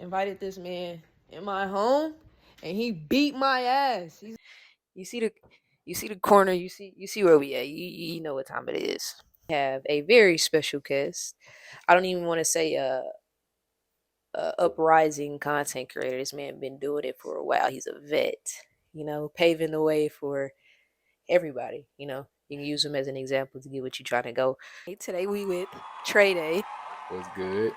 invited this man in my home, and he beat my ass. You see the corner. You see where we at. You know what time it is. We have a very special guest. I don't even want to say a uprising content creator. This man been doing it for a while. He's a vet. Paving the way for everybody. You can use him as an example to get what you're trying to go. Today we with Trey Day. What's good?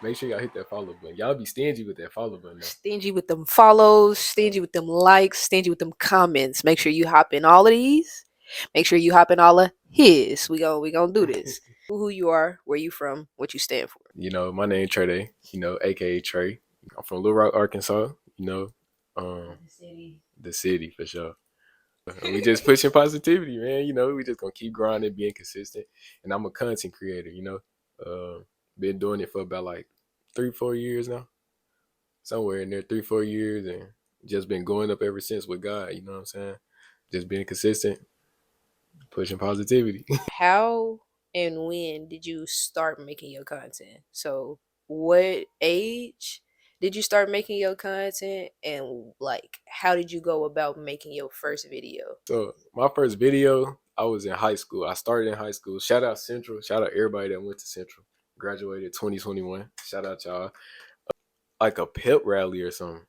Make sure y'all hit that follow button. Y'all be stingy with that follow button now. Stingy with them follows, stingy with them likes, stingy with them comments. Make sure you hop in all of these. Make sure you hop in all of his. We gonna do this. Who you are, where you from, what you stand for. My name Trey Day, aka Trey. I'm from Little Rock, Arkansas, the city for sure. We just pushing positivity, man. We just gonna keep grinding, being consistent. And I'm a content creator, been doing it for about like 3-4 years now. Somewhere in there, 3-4 years, and just been going up ever since with God, you know what I'm saying? Just being consistent, pushing positivity. How and when did you start making your content? So what age did you start making your content, and like how did you go about making your first video? So my first video, I was in high school. I started in high school. Shout out Central. Shout out everybody that went to Central. Graduated 2021. Shout out y'all. Like a pep rally or something.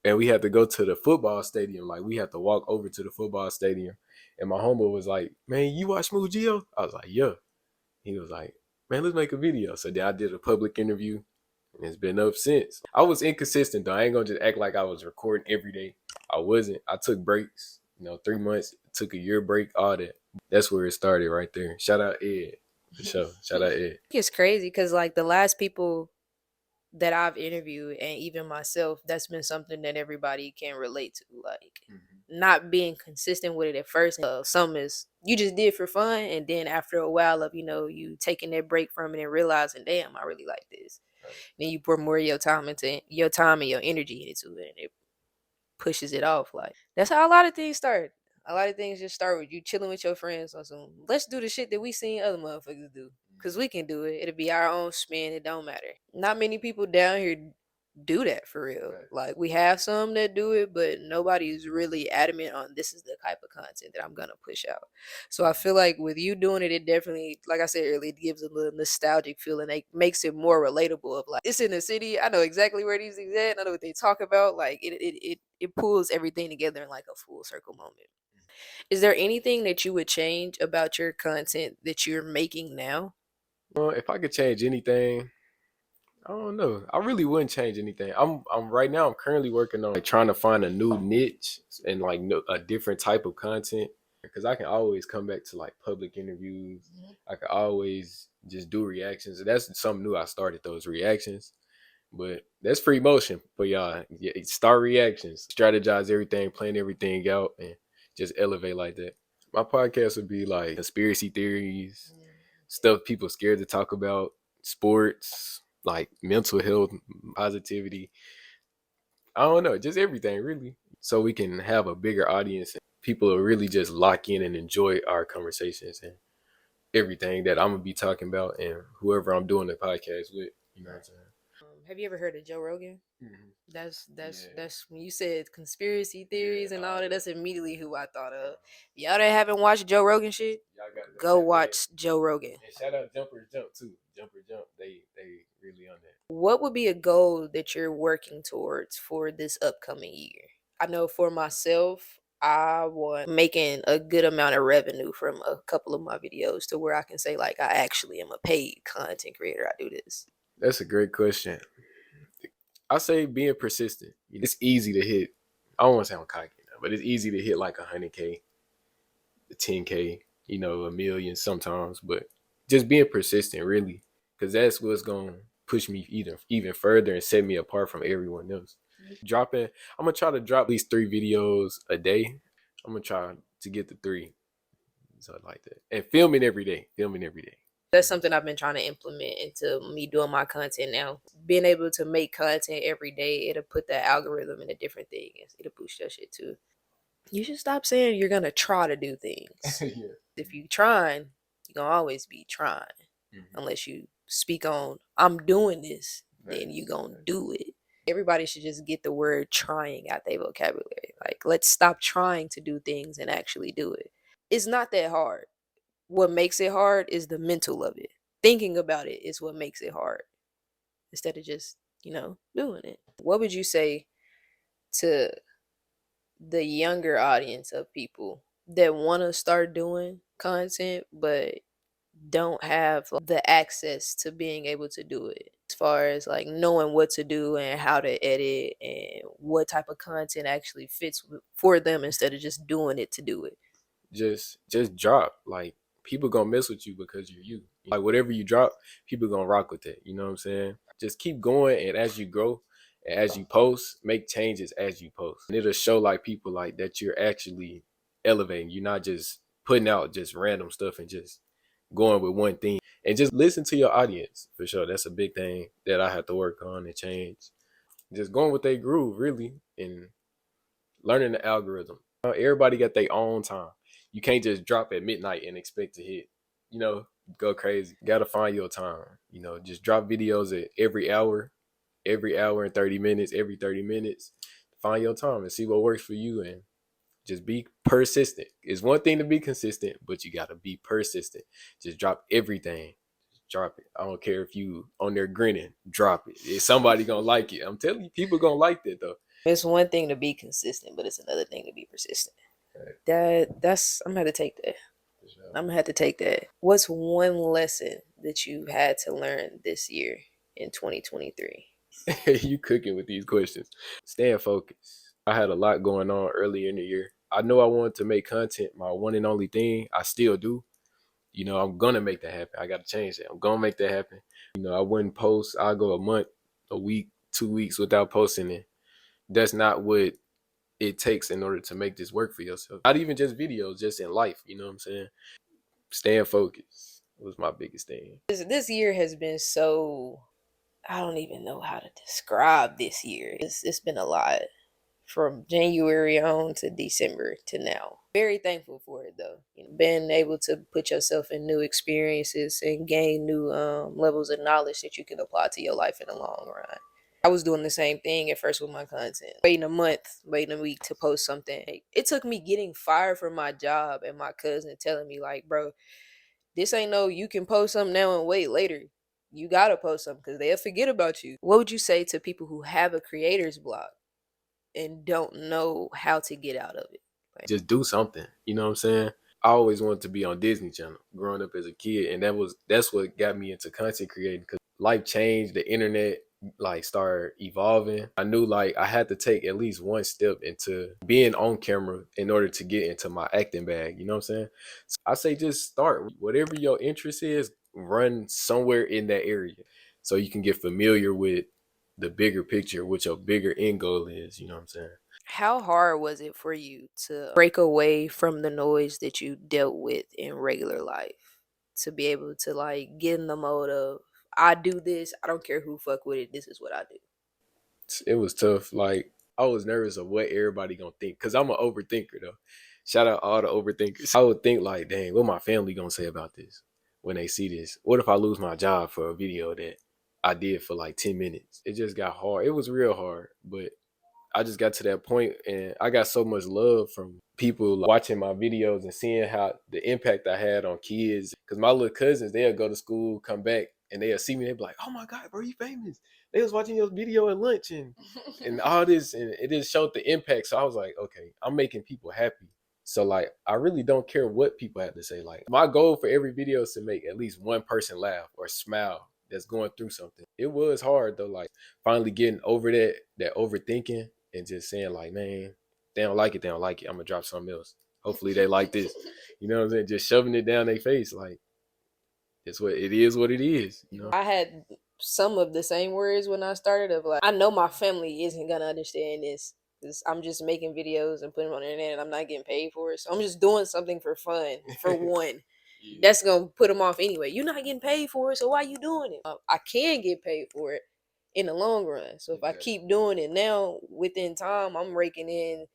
And we had to go to the football stadium. Like we had to walk over to the football stadium. And my homeboy was like, "Man, you watch Smooth Geo?" I was like, "Yeah." He was like, "Man, let's make a video." So then I did a public interview. And it's been up since. I was inconsistent though. I ain't gonna just act like I was recording every day. I wasn't. I took breaks. 3 months, took a year break, all that. That's where it started right there. Shout out Ed. For sure. Shout out Ed. It's crazy because like the last people that I've interviewed, and even myself, that's been something that everybody can relate to. Like not being consistent with it at first. Some is you just did for fun, and then after a while of you taking that break from it and realizing, damn, I really like this. Right. Then you pour more of your time and your energy into it, and it pushes it off. Like that's how a lot of things start. A lot of things just start with you chilling with your friends on some. Let's do the shit that we seen other motherfuckers do, cause we can do it. It'll be our own spin. It don't matter. Not many people down here do that for real. Right. Like we have some that do it, but nobody's really adamant on this is the type of content that I'm gonna push out. So I feel like with you doing it, it definitely, like I said earlier, it gives a little nostalgic feeling. It makes it more relatable. Of like it's in the city. I know exactly where these things at. I know what they talk about. Like it pulls everything together in like a full circle moment. Is there anything that you would change about your content that you're making now? If I could change anything, I don't know. I really wouldn't change anything. I'm right now. I'm currently working on like trying to find a new niche and like a different type of content because I can always come back to like public interviews. Mm-hmm. I can always just do reactions. That's something new. I started those reactions, but that's free motion for y'all. Yeah, start reactions, strategize everything, plan everything out, and just elevate like that. My podcast would be like conspiracy theories, stuff people scared to talk about, sports, like mental health, positivity. I don't know, just everything really. So we can have a bigger audience and people will really just lock in and enjoy our conversations and everything that I'm gonna be talking about and whoever I'm doing the podcast with. You know what I'm saying? Have you ever heard of Joe Rogan? Mm-hmm. That's when you said conspiracy theories and all that. That's immediately who I thought of. Y'all that haven't watched Joe Rogan shit, go watch Joe Rogan. And shout out Jumper Jump too. Jumper Jump, they really on that. What would be a goal that you're working towards for this upcoming year? I know for myself, I want making a good amount of revenue from a couple of my videos to where I can say like I actually am a paid content creator. I do this. That's a great question. I say being persistent. It's easy to hit. I don't want to sound cocky now, but it's easy to hit like 100K, 10K, a million sometimes. But just being persistent, really, because that's what's gonna push me even further and set me apart from everyone else. I'm gonna try to drop at least 3 videos a day. I'm gonna try to get to 3, something like that, and filming every day. That's something I've been trying to implement into me doing my content now. Being able to make content every day, it'll put the algorithm in a different thing. It'll boost your shit too. You should stop saying you're gonna try to do things. Yeah. If you trying, you're gonna always be trying. Mm-hmm. Unless you speak on, I'm doing this. then you gonna do it. Everybody should just get the word trying out their vocabulary. Like, let's stop trying to do things and actually do it. It's not that hard. What makes it hard is the mental of it. Thinking about it is what makes it hard instead of just, doing it. What would you say to the younger audience of people that want to start doing content but don't have the access to being able to do it, as far as like knowing what to do and how to edit and what type of content actually fits for them instead of just doing it to do it? Just drop. Like, people gonna mess with you because you're you. Like, whatever you drop, people gonna rock with it. You know what I'm saying? Just keep going, and as you grow, and as you post, make changes as you post. And it'll show like people like that you're actually elevating. You're not just putting out just random stuff and just going with one thing. And just listen to your audience for sure. That's a big thing that I have to work on and change. Just going with their groove, really, and learning the algorithm. Everybody got their own time. You can't just drop at midnight and expect to hit, go crazy. Gotta find your time. Just drop videos at every hour and 30 minutes, every 30 minutes. Find your time and see what works for you, and just be persistent. It's one thing to be consistent, but you gotta be persistent. Just drop everything. Just drop it. I don't care if you on there grinning, drop it. If somebody gonna like it. I'm telling you, people gonna like that though. It's one thing to be consistent, but it's another thing to be persistent. That's I'm gonna have to take that. I'm gonna have to take that. What's one lesson that you had to learn this year in 2023? You cooking with these questions. Staying focused. I had a lot going on earlier in the year. I know I wanted to make content my one and only thing. I still do. I'm gonna make that happen. I gotta change that. I'm gonna make that happen. I wouldn't post. I'll go a month, a week, 2 weeks without posting it. That's not what it takes in order to make this work for yourself. Not even just videos, just in life. You know what I'm saying? Staying focused was my biggest thing. This year has been so, I don't even know how to describe this year. It's been a lot from January on to December to now. Very thankful for it though. Being able to put yourself in new experiences and gain new levels of knowledge that you can apply to your life in the long run. I was doing the same thing at first with my content. Waiting a month, waiting a week to post something. It took me getting fired from my job and my cousin telling me like, bro, this ain't no you can post something now and wait later. You gotta post something because they'll forget about you. What would you say to people who have a creator's block and don't know how to get out of it? Just do something. You know what I'm saying? I always wanted to be on Disney Channel growing up as a kid, and that's what got me into content creating, because life changed, the internet like started evolving. I knew like I had to take at least one step into being on camera in order to get into my acting bag. You know what I'm saying? So I say just start. Whatever your interest is, run somewhere in that area so you can get familiar with the bigger picture, what your bigger end goal is. You know what I'm saying? How hard was it for you to break away from the noise that you dealt with in regular life to be able to like get in the mode of I do this, I don't care who fuck with it, this is what I do? It was tough. Like, I was nervous of what everybody gonna think, because I'm an overthinker though. Shout out all the overthinkers. I would think like, dang, what my family gonna say about this when they see this? What if I lose my job for a video that I did for like 10 minutes? It just got hard. It was real hard, but I just got to that point, and I got so much love from people watching my videos and seeing how the impact I had on kids. Because my little cousins, they'll go to school, come back, and they'll see me. They'll be like, "Oh my God, bro, you famous? They was watching your video at lunch and all this," and it just showed the impact. So I was like, okay, I'm making people happy. So like, I really don't care what people have to say. Like, my goal for every video is to make at least one person laugh or smile that's going through something. It was hard though, like finally getting over that overthinking and just saying like, man, they don't like it, they don't like it. I'm gonna drop something else. Hopefully they like this. You know what I'm saying? Just shoving it down their face, like it's what it is. What it is. I had some of the same words when I started of like, I know my family isn't gonna understand this because I'm just making videos and putting them on the internet and I'm not getting paid for it. So I'm just doing something for fun, for one. Yeah. That's gonna put them off anyway. You're not getting paid for it, so why you doing it? I can get paid for it in the long run. So if I keep doing it now, within time, I'm raking in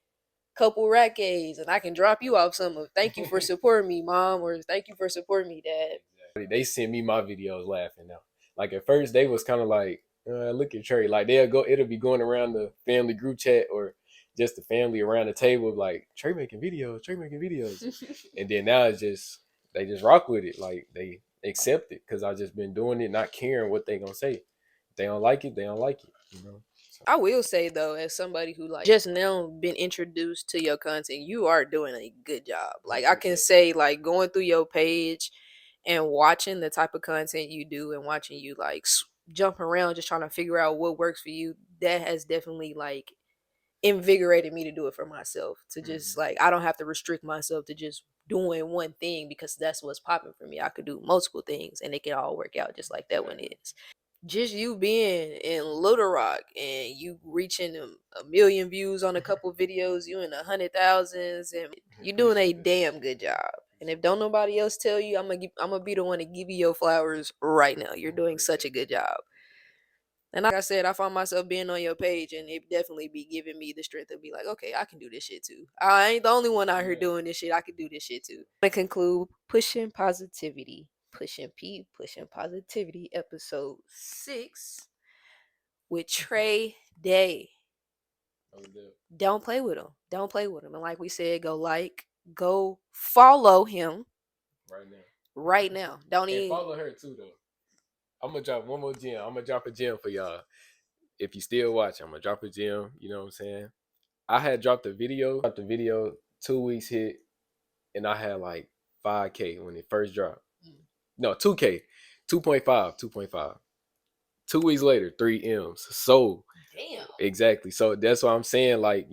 couple rack A's and I can drop you off some of thank you for supporting me, mom, or thank you for supporting me, dad. They send me my videos laughing now. Like at first they was kind of like, Look at Trey. Like it'll be going around the family group chat or just the family around the table, like Trey making videos, Trey making videos. And then now it's just they just rock with it. Like they accept it because I just been doing it, not caring what they gonna say. If they don't like it, they don't like it. You know. So, I will say though, as somebody who like just now been introduced to your content, you are doing a good job. Like I can say, like going through your page and watching the type of content you do and watching you like jump around just trying to figure out what works for you, that has definitely like invigorated me to do it for myself. To just like I don't have to restrict myself to just doing one thing because that's what's popping for me. I could do multiple things and it can all work out just like that one is. Just you being in Little Rock and you reaching a million views on a couple videos, you in the 100,000s, and you doing a damn good job. And if don't nobody else tell you, I'm gonna be the one to give you your flowers right now. You're doing such a good job. And like I said, I found myself being on your page, and it definitely be giving me the strength to be like, okay, I can do this shit too. I ain't the only one out here doing this shit. I can do this shit too. To conclude, pushing positivity, pushing positivity, Ep.6 with Trey Day. Don't play with him. Don't play with him. And like we said, go follow him right now. Right now. Don't And even follow her too though. I'm gonna drop one more gem. I'm gonna drop a gem for y'all. If you still watch, I'm gonna drop a gem. You know what I'm saying? I had dropped a video. 2 weeks hit, and I had like 5K when it first dropped. No, 2K, 2.5, 2.5. 2 weeks later, 3 M's. So damn. exactly. So that's why I'm saying, like,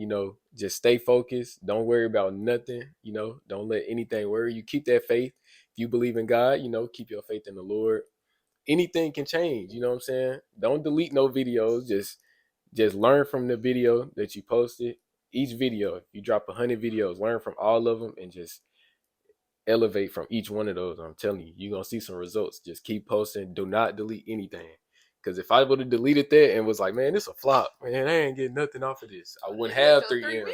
just stay focused. Don't worry about nothing. Don't let anything worry you. Keep that faith. If you believe in God, keep your faith in the Lord. Anything can change. You know what I'm saying? Don't delete no videos. Just learn from the video that you posted. Each video, if you drop 100 videos, learn from all of them and just elevate from each one of those. I'm telling you, you're gonna see some results. Just keep posting. Do not delete anything. Because if I would have deleted that and was like, man, this a flop, man, I ain't getting nothing off of this, I wouldn't have 3 M's.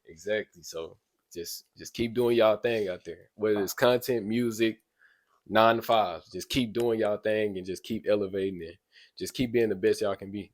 Exactly. So just keep doing y'all thing out there. Whether it's content, music, 9 to 5. Just keep doing y'all thing and just keep elevating it. Just keep being the best y'all can be.